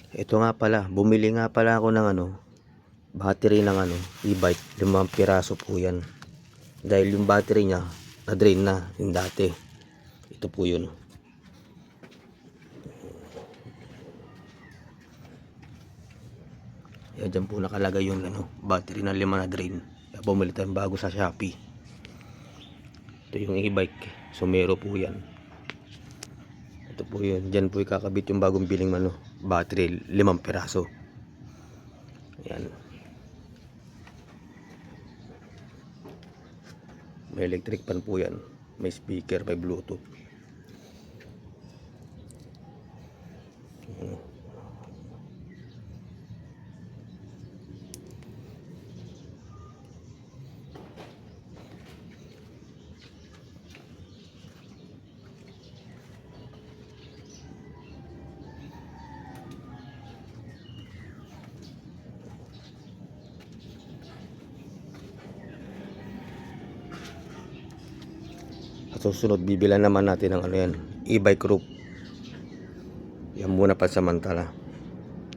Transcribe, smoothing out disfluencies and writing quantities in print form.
Ito nga pala, bumili nga pala ako ng battery ng e-bike. 5 piraso po yan. Dahil yung battery niya na-drain na yung dati. Ito po yun. Yan, dyan po nakalagay yung battery na 5 na drain. Kaya bumili tayong bago sa Shopee. Ito yung e-bike. Sumero po yan. Ito po yun. Dyan po ikakabit yung bagong biling battery, 5 piraso. Ayan. May electric pan po yan. May speaker, may bluetooth. At susunod, bibilan naman natin ng yan, e-bike roof. Yan muna pansamantala.